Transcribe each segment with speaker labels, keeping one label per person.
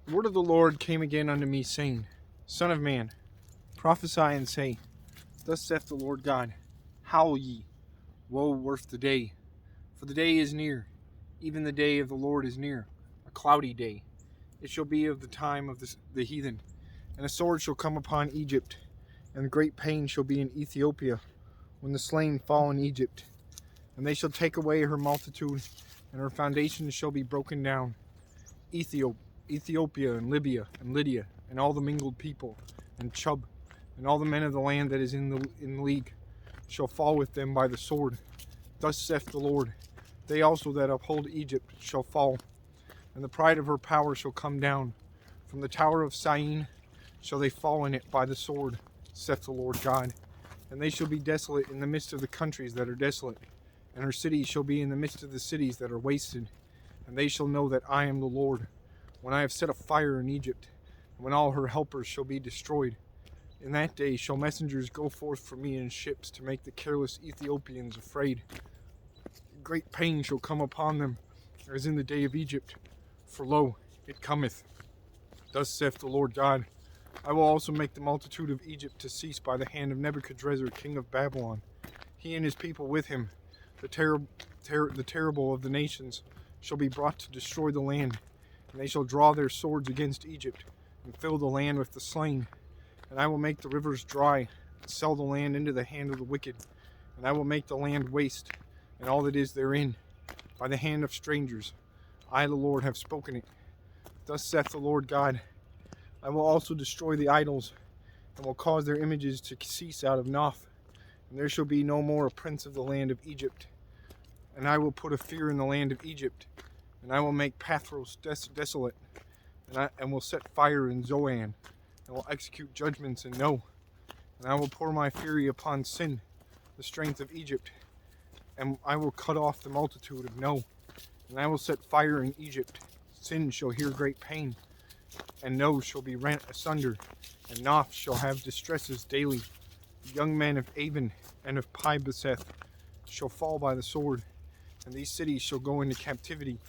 Speaker 1: The word of the Lord came again unto me, saying, Son of man, prophesy and say, Thus saith the Lord God, Howl ye, woe worth the day, for the day is near, even the day of the Lord is near, a cloudy day. It shall be of the time of the heathen, and a sword shall come upon Egypt, and great pain shall be in Ethiopia, when the slain fall in Egypt. And they shall take away her multitude, and her foundations shall be broken down. Ethiopia and Libya and Lydia, and all the mingled people, and Chub, and all the men of the land that is in league, shall fall with them by the sword. Thus saith the Lord, they also that uphold Egypt shall fall, and the pride of her power shall come down. From the tower of Syene shall they fall in it by the sword, saith the Lord God. And they shall be desolate in the midst of the countries that are desolate, and her cities shall be in the midst of the cities that are wasted. And they shall know that I am the Lord, when I have set a fire in Egypt, and when all her helpers shall be destroyed. In that day shall messengers go forth for me in ships, to make the careless Ethiopians afraid. Great pain shall come upon them, as in the day of Egypt, for lo, it cometh. Thus saith the Lord God, I will also make the multitude of Egypt to cease by the hand of Nebuchadrezzar, king of Babylon, he and his people with him. The terrible of the nations shall be brought to destroy the land, and they shall draw their swords against Egypt, and fill the land with the slain. And I will make the rivers dry, and sell the land into the hand of the wicked. And I will make the land waste, and all that is therein, by the hand of strangers. I, the Lord, have spoken it. Thus saith the Lord God, I will also destroy the idols, and will cause their images to cease out of Noth. And there shall be no more a prince of the land of Egypt. And I will put a fear in the land of Egypt, and I will make Pathros desolate, and will set fire in Zoan, and will execute judgments in No. And I will pour my fury upon Sin, the strength of Egypt, and I will cut off the multitude of No. And I will set fire in Egypt. Sin shall hear great pain, and No shall be rent asunder, and Noth shall have distresses daily. The young men of Avon and of Pi-beseth shall fall by the sword, and these cities shall go into captivity.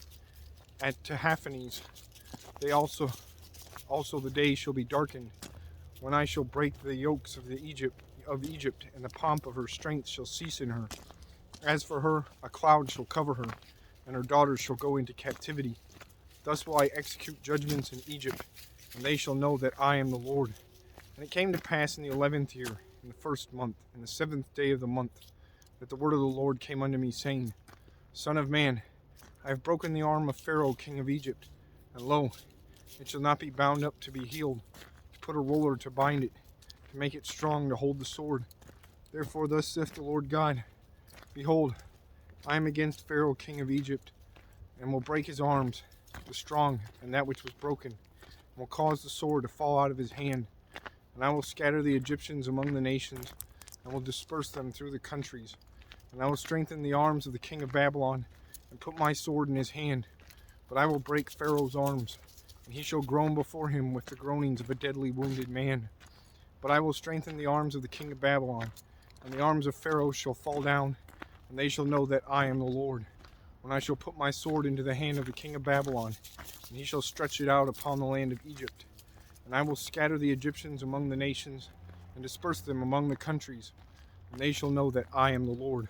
Speaker 1: At Tahaphanes they also the day shall be darkened, when I shall break the yokes of Egypt, and the pomp of her strength shall cease in her. As for her, a cloud shall cover her, and her daughters shall go into captivity. Thus will I execute judgments in Egypt, and they shall know that I am the Lord. And it came to pass in the 11th year, in the 1st month, in the 7th day of the month, that the word of the Lord came unto me, saying, Son of man, I have broken the arm of Pharaoh king of Egypt, and lo, it shall not be bound up to be healed, to put a roller to bind it, to make it strong to hold the sword. Therefore thus saith the Lord God, Behold, I am against Pharaoh king of Egypt, and will break his arms, the strong and that which was broken, and will cause the sword to fall out of his hand. And I will scatter the Egyptians among the nations, and will disperse them through the countries. And I will strengthen the arms of the king of Babylon, and put my sword in his hand. But I will break Pharaoh's arms, and he shall groan before him with the groanings of a deadly wounded man. But I will strengthen the arms of the king of Babylon, and the arms of Pharaoh shall fall down, and they shall know that I am the Lord, when I shall put my sword into the hand of the king of Babylon, and he shall stretch it out upon the land of Egypt. And I will scatter the Egyptians among the nations, and disperse them among the countries, and they shall know that I am the Lord.